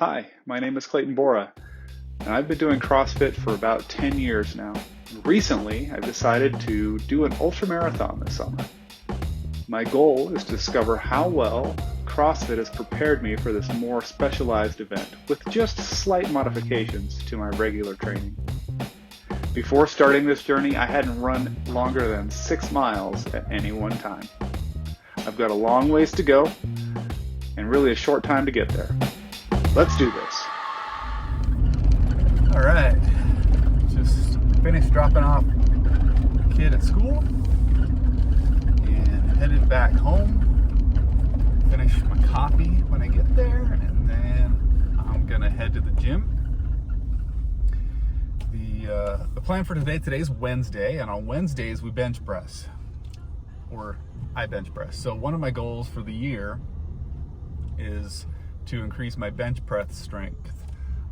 Hi, my name is Clayton Bora, and I've been doing CrossFit for about 10 years now. Recently, I've decided to do an ultramarathon this summer. My goal is to discover how well CrossFit has prepared me for this more specialized event with just slight modifications to my regular training. Before starting this journey, I hadn't run longer than 6 miles at any one time. I've got a long ways to go and really a short time to get there. Let's do this. All right, just finished dropping off the kid at school and headed back home. Finish my coffee when I get there, and then I'm gonna head to the gym. The plan for today's Wednesday, and on Wednesdays we bench press, or I bench press. So one of my goals for the year is to increase my bench press strength.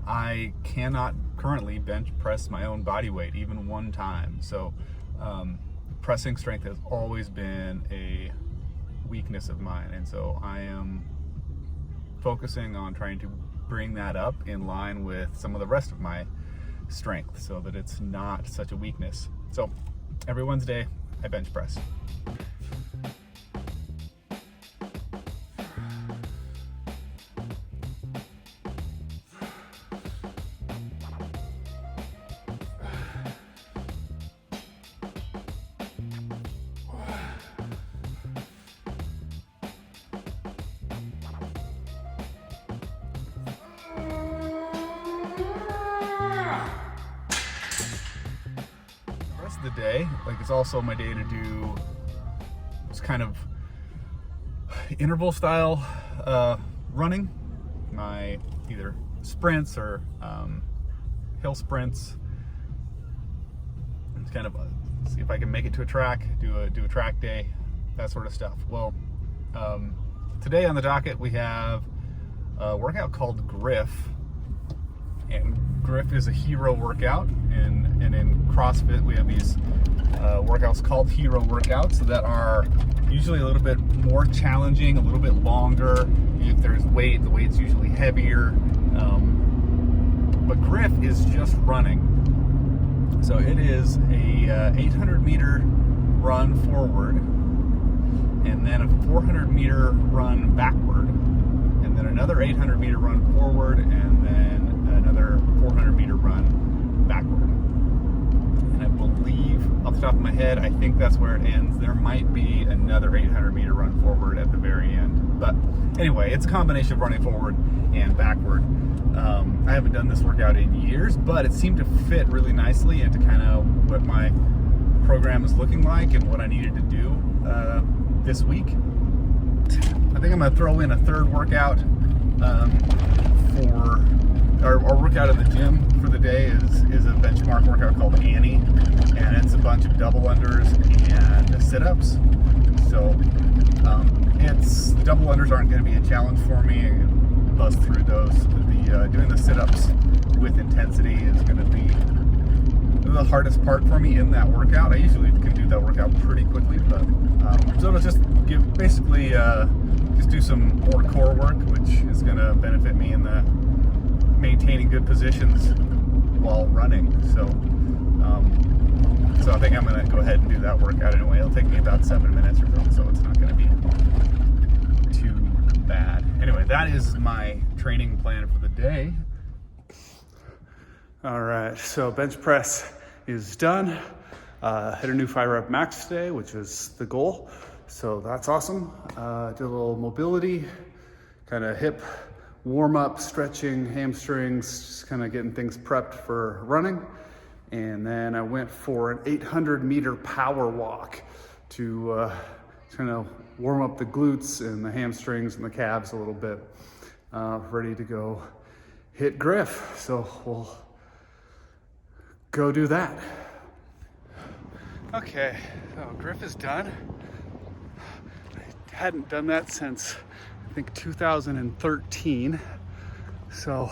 I cannot currently bench press my own body weight even one time. So pressing strength has always been a weakness of mine, and so I am focusing on trying to bring that up in line with some of the rest of my strength so that it's not such a weakness. So every Wednesday I bench press. The day, like, it's also my day to do this kind of interval style running, my either sprints or hill sprints. It's kind of see if I can make it to a track, do a track day, that sort of stuff. Well, today on the docket we have a workout called Griff, and Griff is a hero workout, and in CrossFit we have these workouts called hero workouts that are usually a little bit more challenging, a little bit longer. If there's weight, the weight's usually heavier, but Griff is just running. So it is a 800 meter run forward, and then a 400 meter run backward, and then another 800 meter run forward, and then another 400 meter run backward. And I believe, off the top of my head, I think that's where it ends. There might be another 800 meter run forward at the very end. But anyway, it's a combination of running forward and backward. I haven't done this workout in years, but it seemed to fit really nicely into kind of what my program is looking like and what I needed to do this week. I think I'm going to throw in a third workout for our workout at the gym for the day is a benchmark workout called Annie, and it's a bunch of double unders and sit-ups. So it's the double unders aren't going to be a challenge for me. I can buzz through those. Doing the sit-ups with intensity is going to be the hardest part for me in that workout. I usually can do that workout pretty quickly, but so it'll just basically just do some more core work, which is going to benefit me in the maintaining good positions while running. So I think I'm going to go ahead and do that workout anyway. It'll take me about 7 minutes or so it's not going to be too bad. Anyway, that is my training plan for the day. All right, so bench press is done. Hit a new 5 rep max today, which is the goal. So that's awesome. Did a little mobility, kind of hip warm up, stretching, hamstrings, just kind of getting things prepped for running. And then I went for an 800 meter power walk to kind of warm up the glutes and the hamstrings and the calves a little bit. Ready to go hit Griff. So we'll go do that. Okay, so Griff is done. I hadn't done that since I think 2013, so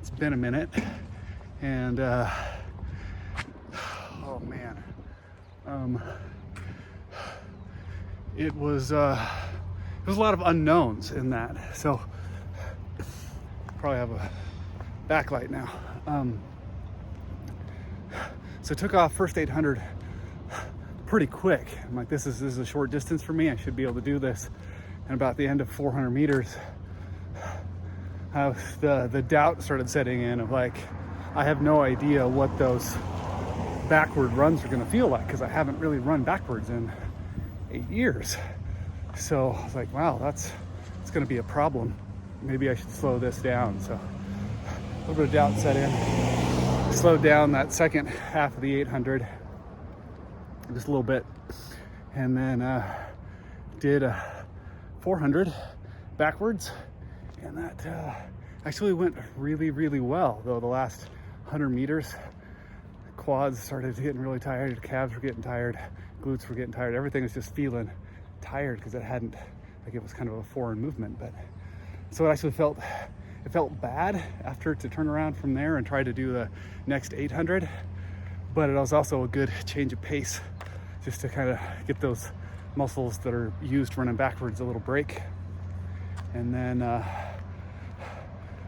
it's been a minute. And oh man, it was a lot of unknowns in that. So probably have a backlight now. So took off first 800 pretty quick. I'm like, this is a short distance for me. I should be able to do this. And about the end of 400 meters, the doubt started setting in of like, I have no idea what those backward runs are going to feel like, because I haven't really run backwards in 8 years. So I was like, wow, it's going to be a problem. Maybe I should slow this down. So a little bit of doubt set in. Slowed down that second half of the 800 just a little bit, and then did a 400 backwards, and that actually went really, really well. Though the last 100 meters, quads started getting really tired, calves were getting tired, glutes were getting tired. Everything was just feeling tired because it was kind of a foreign movement. But so it actually felt bad after to turn around from there and try to do the next 800. But it was also a good change of pace, just to kind of get those muscles that are used running backwards a little break. And then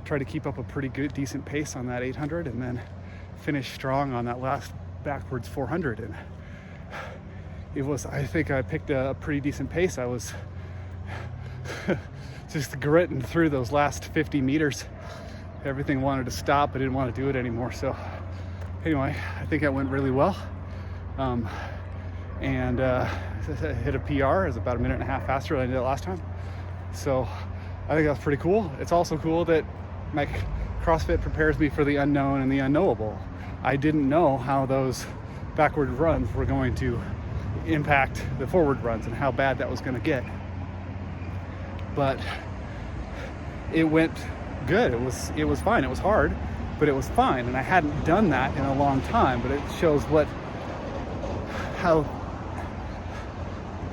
try to keep up a pretty good, decent pace on that 800, and then finish strong on that last backwards 400. And I think I picked a pretty decent pace. I was just gritting through those last 50 meters. Everything wanted to stop. I didn't want to do it anymore. So anyway, I think that went really well. And hit a PR. It was about a minute and a half faster than I did it last time. So I think that's pretty cool. It's also cool that my CrossFit prepares me for the unknown and the unknowable. I didn't know how those backward runs were going to impact the forward runs and how bad that was going to get. But it went good. It was fine. It was hard, but it was fine. And I hadn't done that in a long time, but it shows how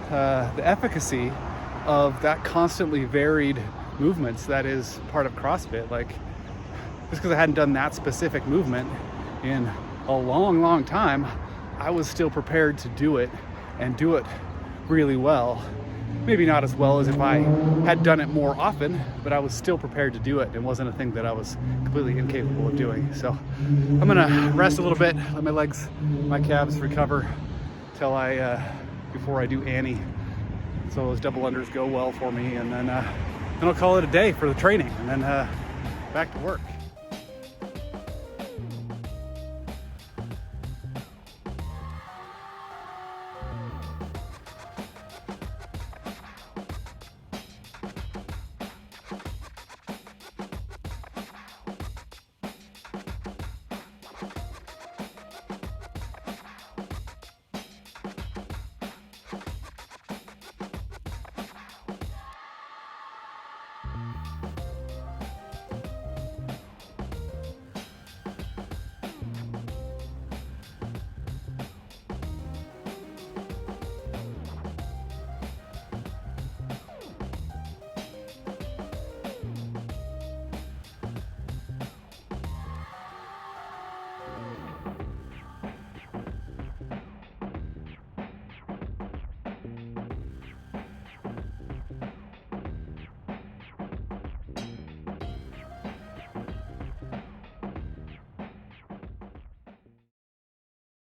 the efficacy of that constantly varied movements that is part of CrossFit. Like, just because I hadn't done that specific movement in a long time, I was still prepared to do it and do it really well. Maybe not as well as if I had done it more often, but I was still prepared to do it. It wasn't a thing that I was completely incapable of doing. So I'm gonna rest a little bit, let my legs, my calves recover till before I do Annie. So those double unders go well for me, and then I'll call it a day for the training, and then back to work.